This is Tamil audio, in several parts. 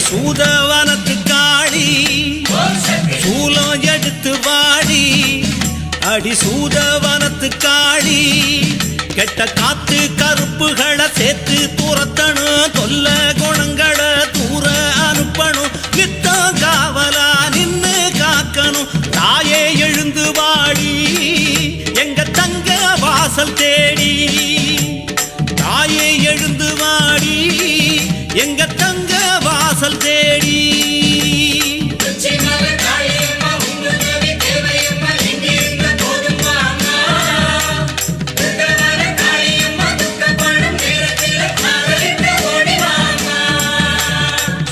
சூதவனத்து காளி சூலம் எடுத்து வாடி அடி சூதவனத்து காளி கெட்ட காத்து கருப்புகளை சேர்த்து துரத்தணும் தொல்ல குணங்களை தூர அனுப்பணும் நித்தம் காவலா நின்னு காக்கணும் தாயே எழுந்து வாடி எங்க தங்க வாசல் தேடி தாயே எழுந்து வாடி எங்க தங்க வாசல் தேடி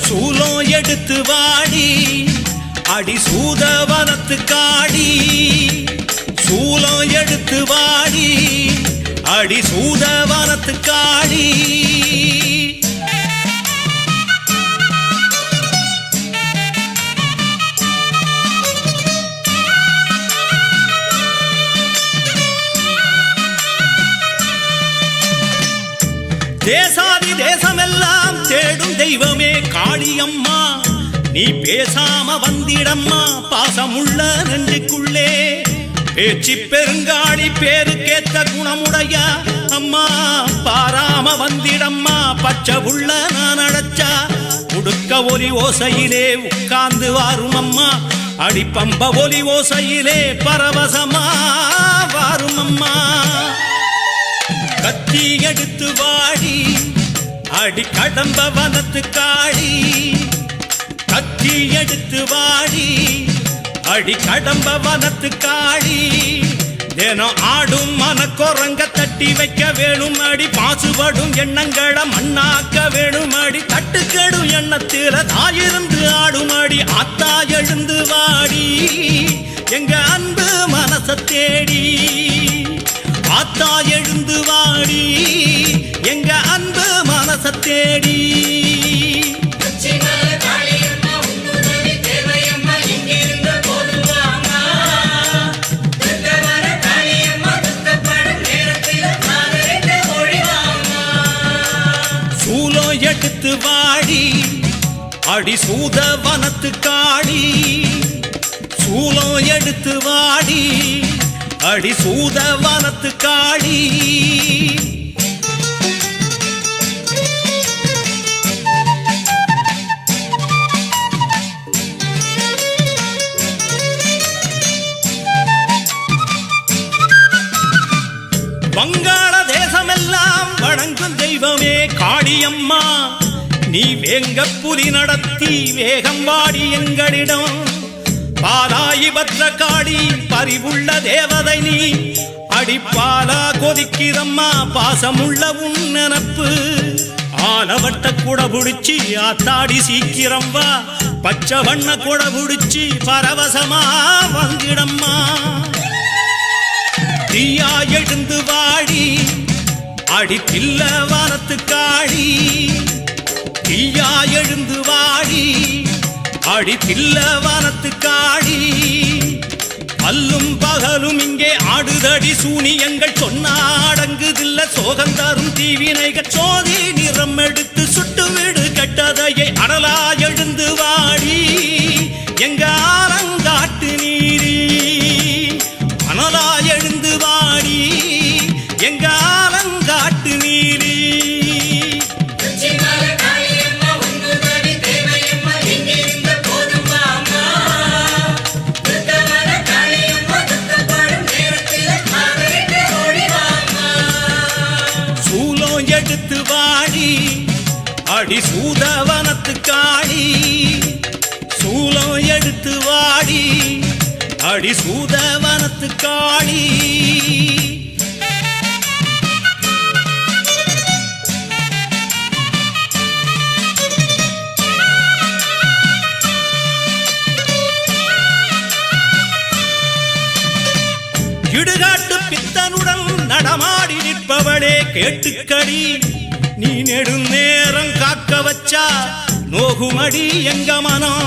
சூலம் எடுத்து வாடி அடி சூதவனத்து காடி சூலம் எடுத்து வாடி அடி சூதவனத்து காடி தேசாதி தேசமெல்லாம் தேடும் தெய்வமே காளியம்மா நீ பேசாம வந்திடம்மா பாசமுள்ள நெஞ்சுக்குள்ளே பேச்சு பெருங்காளி பேருக்கேத்த குணமுடைய அம்மா பாராம வந்திடம்மா பச்சை உள்ள நான் அடைச்சா உடுக்க ஒலி ஓசையிலே உட்கார்ந்து வாரும் அம்மா அடிப்பம்ப ஒலி ஓசையிலே பரவசமா வாரும் அம்மா கத்தி எடுத்து வாடி அடி கடம்ப வனத்து காளி கத்தி எடுத்து வாடி அடி கடம்ப வனத்து காளி தினம் ஆடும் மனக்குரங்க தட்டி வைக்க வேணும் அடி பாசுபடும் எண்ணங்களை மண்ணாக்க வேணும் அடி தட்டுக்கெடும் எண்ணத்தில தாயிருந்து ஆடும் அடி ஆத்தா எழுந்து வாடி எங்க அன்பு மனச தேடி ஆத்தா எழுந்து வாடி எங்க அன்பு மனச தேடி சூலம் எடுத்து வாடி அடி சூதவனத்து காளி சூலம் எடுத்து வாடி அடி சூதவனத்து காளி வங்காள தேசமெல்லாம் வணங்கும் தெய்வமே காளியம்மா நீ வேங்க புலி நடத்தி வேகம் வாடி எங்களிடம் பாலாயி பத்ர காளி பரிவுள்ள தேவதை நீ அடிப்பாலா கொதிக்கிறம்மா பாசமுள்ள உன் நினப்பு ஆலவட்ட கூட புடிச்சி ஆத்தாடி சீக்கிரம் வா பச்சை வண்ண கூட புடிச்சி பரவசமா வந்திடம்மா தீயா எழுந்து வாடி அடி பில்ல வானத்து காளி தீயா எழுந்து வாடி அடி பில்ல வானத்து காளி அல்லும் பகலும் இங்கே ஆடுதடி சூனியங்கள் சொன்னாடங்குதில்ல சோகந்தாரும் தீவினைகள் சோதி நிறம் எடுத்து சுட்டு வீடு கெட்டதையை அடலா எழுந்து வாடி எங்க ஆலங்காட்டு நீரி அனலா எழுந்து வாடி எங்க ஆலங்காட்டு நீரி சூலம் எடுத்து வாடி அடி சூதவனத்து காளி சூலம் எடுத்து வாடி அடி சூதவனத்து காளி இடுகாட்டு பித்தனுடன் நடமாடி நிற்பவளே கேட்டுக்கடி நீ நெடுநேரம் காக்க வச்சா நோகுமடி எங்க மனம்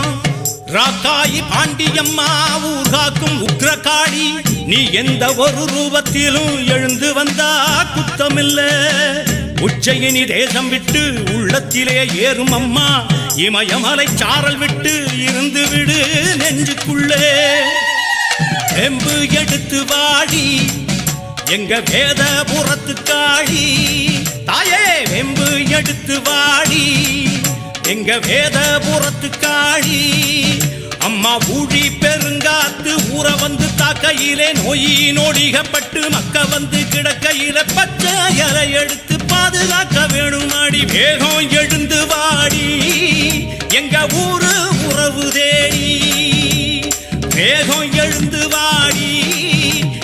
ராக்காயி பாண்டியம்மா ஊர்காக்கும் உக்ரகாளி நீ எந்த ஒரு ரூபத்திலும் எழுந்து வந்தா குத்தமில்ல உச்சயினி தேசம் விட்டு உள்ளத்திலே ஏறும் அம்மா இமயமலை சாரல் விட்டு இருந்து விடு நெஞ்சுக்குள்ளே வெம்பு எடுத்து வாடி எங்க வேதபுரத்து காளி தாயே வெம்பு எடுத்து வாடி எங்க வேதபுரத்து காளி அம்மா ஊழி பெருங்காத்து ஊற வந்து தாக்கையிலே நோயி நோடிகப்பட்டு மக்க வந்து கிடக்கையில பச்சை இலை எடுத்து பாதுகாக்க வேணுமாடி வேகம் எழுந்து வாடி எங்க ஊரு உறவு தேடி வேகம் எழுந்து வாடி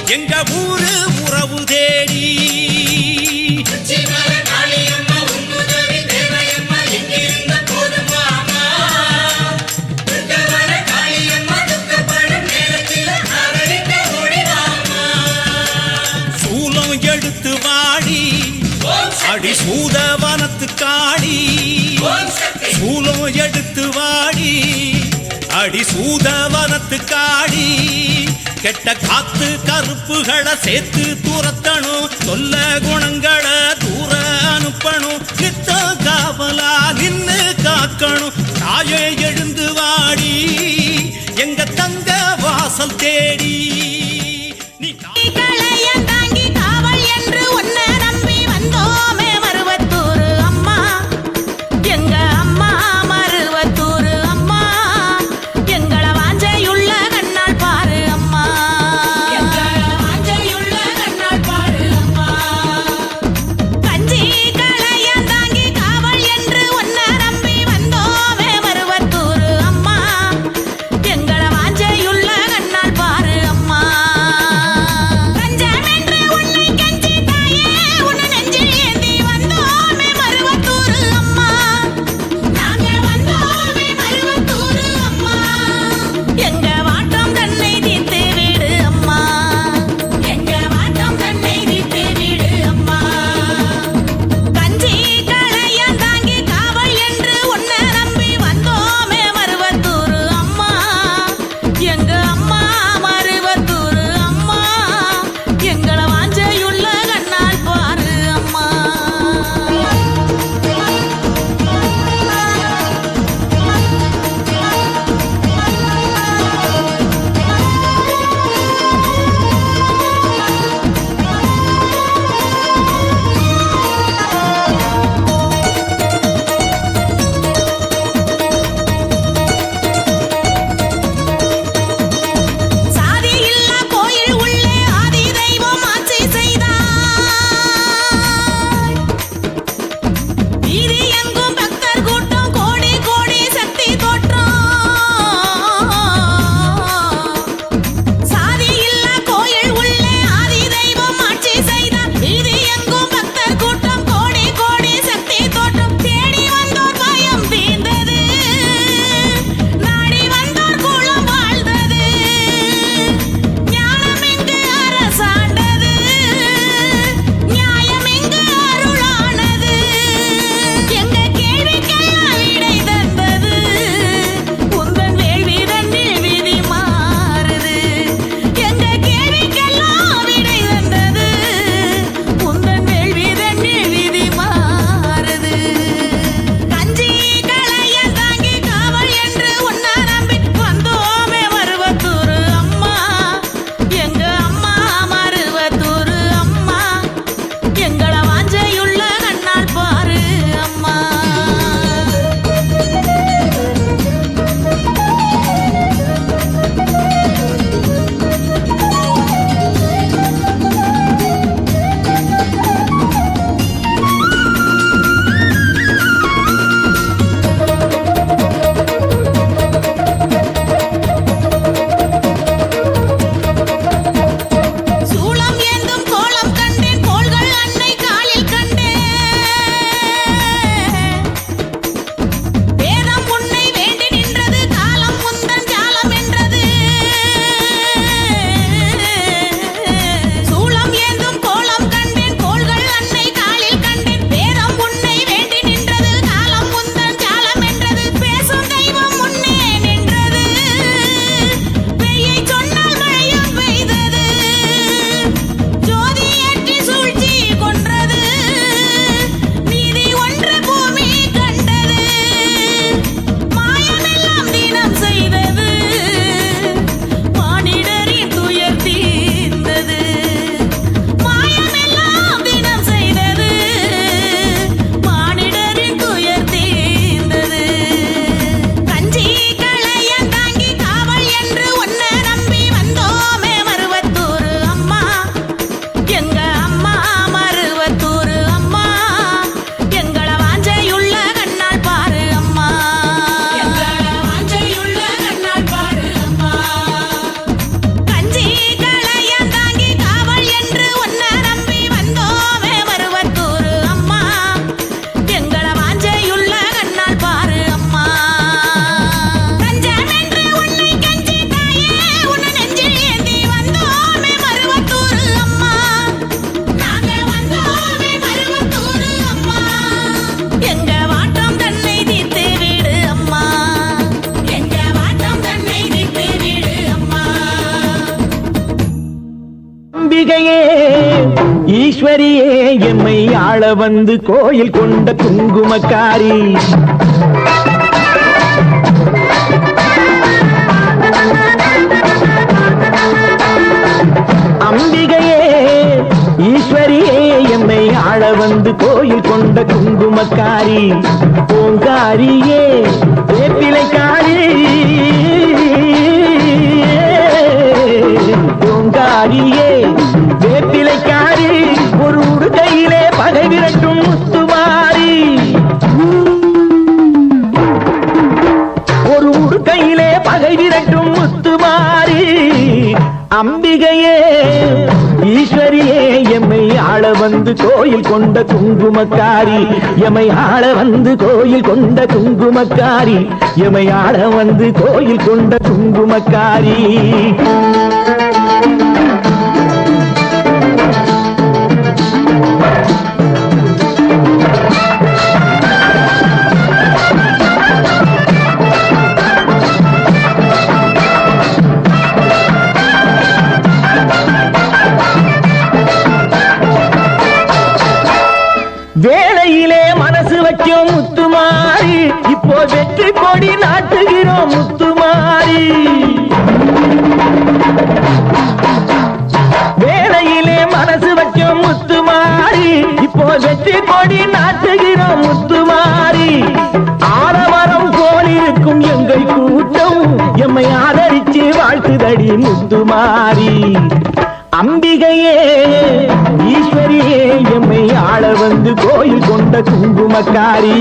எங்க ஊரு உறவு தேடி எடுத்து வாடி அடி சூதவனத்து காடி சூலம் எடுத்து வாடி அடி சூதவனத்து காடி கெட்ட காத்து கருப்புகளை சேர்த்து துரத்தணும் சொல்ல குணங்களை தூர அனுப்பணும் நித்த காவலா நின்னு காக்கணும் தாயே எழுந்து வாடி எங்க தங்க வாசல் தேடி நீ ஈஸ்வரியே எம்மை ஆள வந்து கோயில் கொண்ட குங்குமக்காரி அம்பிகையே ஈஸ்வரியே எம்மை ஆள வந்து கோயில் கொண்ட குங்குமக்காரி பூங்காரியே வேப்பிலைக்காரி பூங்காரியே வேப்பிலைக்காரி ஒரு உடுக்கையிலே பகை விரட்டும் முத்துமாரி ஒரு உடுக்கையிலே பகை விரட்டும் முத்துமாரி அம்பிகையே ஈஸ்வரியே எம்மை ஆள வந்து கோயில் கொண்ட குங்குமக்காரி எம்மை ஆள வந்து கோயில் கொண்ட குங்குமக்காரி எம்மை ஆள வந்து கோயில் கொண்ட குங்குமக்காரி வேளையிலே மனசு வைக்கும் முத்துமாரி இப்போ வெற்றி கொடி நாட்டுகிறோம் முத்துமாரி வேளையிலே மனசு வைக்கும் முத்துமாரி இப்போ வெற்றி கொடி நாட்டுகிறோம் முத்துமாரி ஆலமரம் போல் இருக்கும் எங்கள் கூட்டம் எம்மை ஆதரிச்சு வாழ்த்துதடி முத்துமாரி அம்பிகையே ஈஸ்வரியே எம்மை ஆள வந்து கோயில் கொண்ட குங்குமக்காரி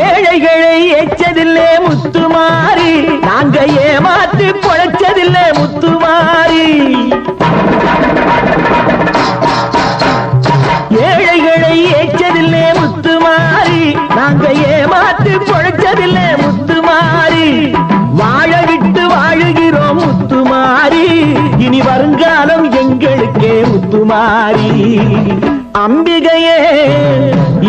ஏழைகளை ஏச்சதில்லை முத்துமாரி நாங்க ஏமாத்து பொழைச்சதில்லை முத்துமாரி ஏழைகளை ஏச்சதில்லை முத்துமாரி நாங்க ஏமாத்து பொழைச்சதில்லை முத்துமாரி வாழ விட்டு வாழுகிறோம் முத்துமாரி இனி வருங்காலம் எங்களுக்கே முத்துமாரி அம்பிகையே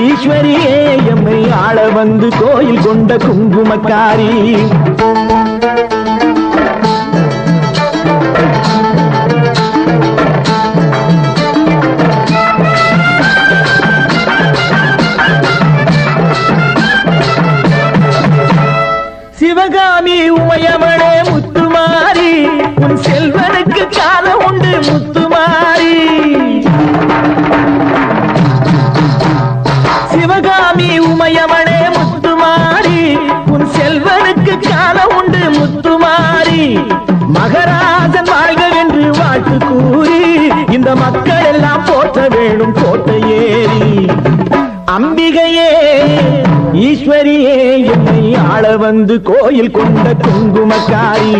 ஈஸ்வரியே எம்மை ஆள வந்து கோயில் கொண்ட குங்குமக்காரி சிவகாமி உமையவளே முத்துமாரி உன் செல்வனுக்கு காலம் உண்டு முத்துமாரி சிவகாமி உமையவளே முத்துமாரி உன் செல்வனுக்கு காலம் உண்டு முத்துமாரி மகராஜன் வாழ்க என்று வாழ்த்து கூறி இந்த மக்கள் எல்லாம் போற்ற வேணும் கோட்டை ஏறி அம்பிகையே ஈஸ்வரியே எம்மை ஆள வந்து கோயில் கொண்ட குங்குமக்காரி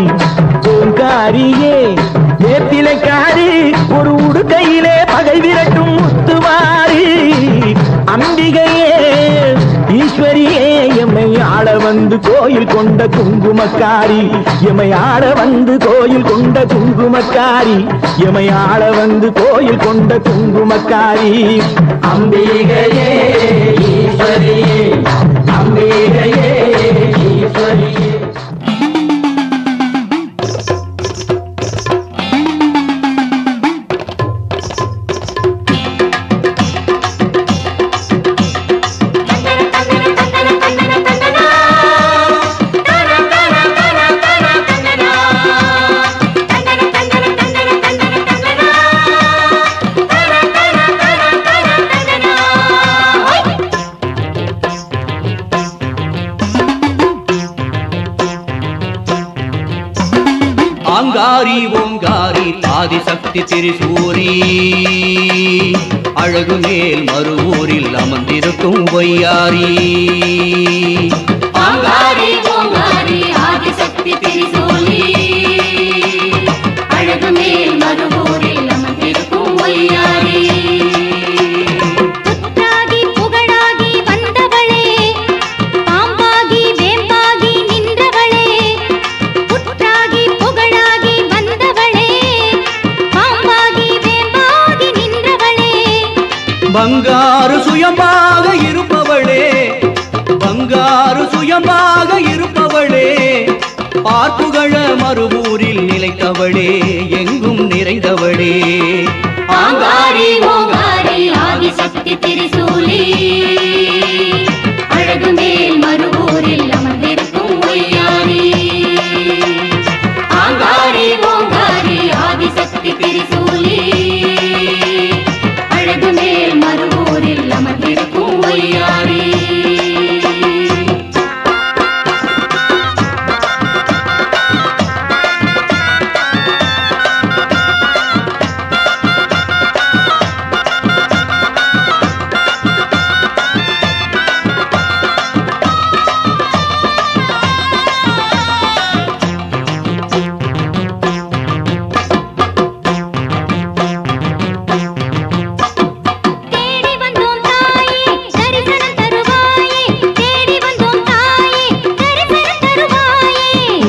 பூங்காரியே வேப்பிலைக்காரி ஒரு உடுக்கையிலே பகை விரட்டும் முத்துமாரி அம்பிகையே ஈஸ்வரியே எம்மை ஆள வந்து கோயில் கொண்ட குங்குமக்காரி எம்மை ஆள வந்து கோயில் கொண்ட குங்குமக்காரி எம்மை ஆள வந்து கோயில் கொண்ட குங்குமக்காரி அம்பிகையே ஈஸ்வரியே அம்பிகையே ஈஸ்வரியே ஆங்காரி ஓங்காரி ஆதிசக்தி திரிசூரி அழகு மேல் மறுவூரில் அமர்ந்திருக்கும் பொய்யாரி ஆங்காரி ஓங்காரி ஆதிசக்தி திரிசூலி அழகு மேல் மறுவூரில் அமர்ந்திருக்கும் பொய்யாரி புற்றாகி புகழாகி வந்தவளே பாம்பாகி வேம்பாகி நின்றவளே புற்றாகி புகழாகி வந்தவளே பாம்பாகி வேம்பாகி நின்றவளே பங்காரு சுயமாக இருப்பவளே, பங்காரு சுயமாக இருப்பவளே, பார்ப்புகழ மறுவூரில் நிலைத்தவளே, எங்கும் நிறைந்தவளே. ஆங்காரி ஓங்காரி ஆதிசக்தி திரிசூலி, அழகு மேல் மறுவூரில் அமர்ந்திருக்கும் ஒய்யாரி. ஆங்காரி ஓங்காரி ஆதிசக்தி திரிசூலி, அழகு மேல் மறுவூரில் அமர்ந்திருக்கும் ஒய்யாரி.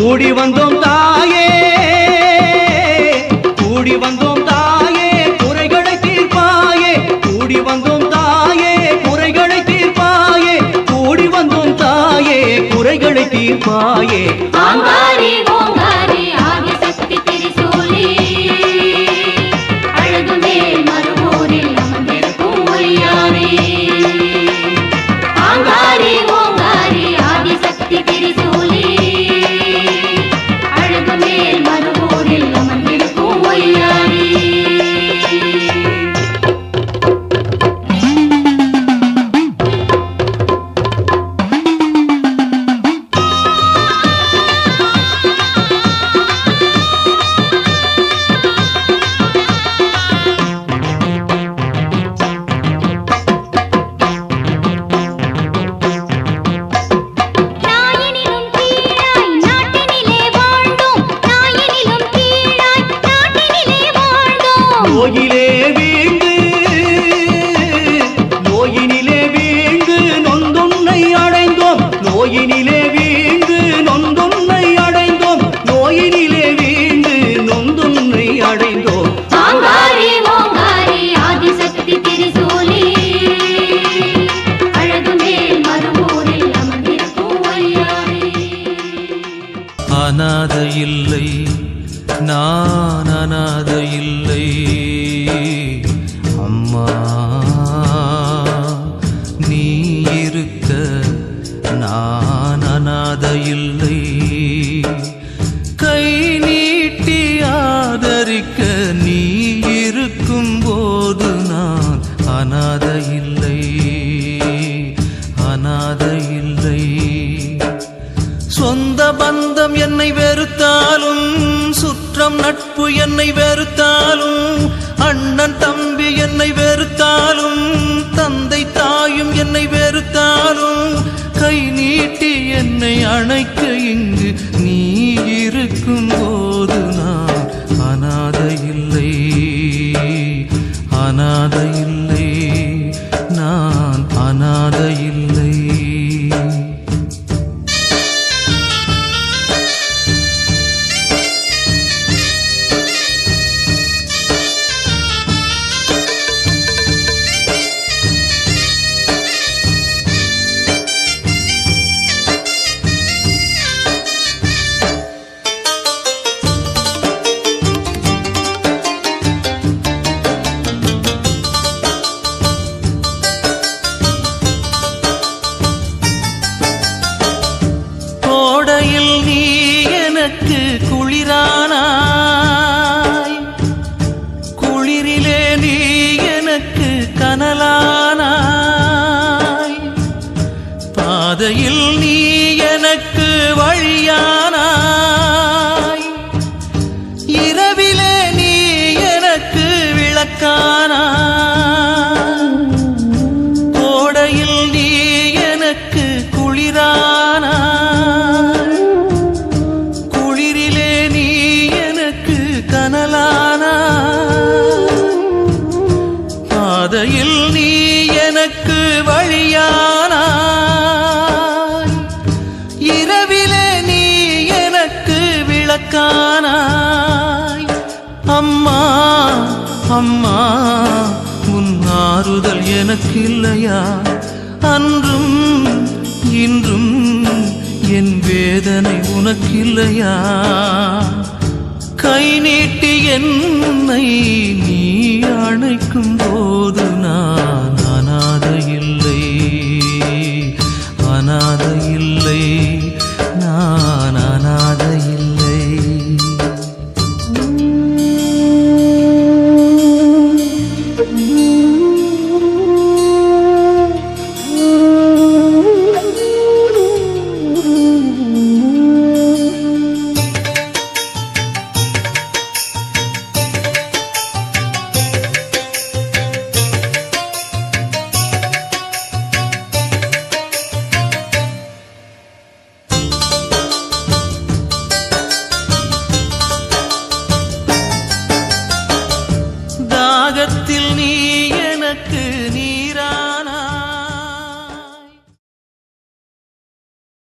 கூடி வந்தோம் தாயே, கூடி வந்தோம் தாயே, குறைகளை தீர்ப்பாயே. கூடி வந்தோம் தாயே, குறைகளை தீர்ப்பாயே. கூடி வந்தோம் தாயே, குறைகளை தீர்ப்பாயே. ஆங்காரி ஓங்காரி ஆதிசக்தி திரிசூலி, அழகு மேல் மறுவூரில் அமர்ந்திருக்கும் ஒய்யாரி. ஆங்காரி ஓங்காரி ஆதிசக்தி திரிசூலி, அழகு மேல் மறுவூரில் அமர்ந்திருக்கும் ஒய்யாரி. நாயினிலும் கீழாய் நாட்டினிலே வாழ்ந்தோம், நாயினிலும் கீழாய் நாட்டினிலே வாழ்ந்தோம். நோயிலே வீழ்ந்து, நோயினிலே வீழ்ந்து நொந்துன்னை அடைந்தோம். நோயினிலே வீழ்ந்து நொந்துன்னை அடைந்தோம். நோயினிலே வீழ்ந்து நொந்துன்னை அடைந்தோம். ஆங்காரி ஓங்காரி ஆதிசக்தி திரிசூலி, அழகு மேல் மறுவூரில் அமர்ந்திருக்கும் ஒய்யாரி. அநாத இல்லை, நான் அநாத இல்லை. அம்மா நீ இருக்க நான் அநாத இல்லை. கை நீட்டி ஆதரிக்க நீ இருக்கும் போது நான் அநாத இல்லை, அநாத இல்லை. சொந்த பந்தம் என்னை வெறுத்தாலும், சுற்றம் நட்பு என்னை வெறுத்தாலும், அண்ணன் தம்பி என்னை வெறுத்தாலும், தந்தை தாயும் என்னை வெறுத்தாலும், கை நீட்டி என்னை அணைக்க இங்கு நீ இருக்கும் போது நான் அநாத இல்லை, அநாத இல்லை, நான் அநாத இல்லை. கோடையில் நீ எனக்கு குளிரானாய், குளிரிலே நீ எனக்கு கனலானாய். பாதையில் நீ எனக்கு வழியானாய், இரவிலே நீ எனக்கு விளக்கானாய். கோடையில் நீ எனக்கு குளிரானாய், குளிரிலே நீ எனக்கு கனலானாய். பாதையில் நீ எனக்கு வழியானாய், இரவிலே நீ எனக்கு விளக்கானாய். அம்மா அம்மா உன் ஆறுதல் எனக்கு இல்லையா? அன்றும் இன்றும் என் வேதனை உனக்கில்லையா? கை நீட்டி என்னை நீ அணைக்கும் போது நான் அனாதை இல்லை, அனாதை இல்லை, நான் அனாதை இல்லை. தாகத்தில் நீ எனக்கு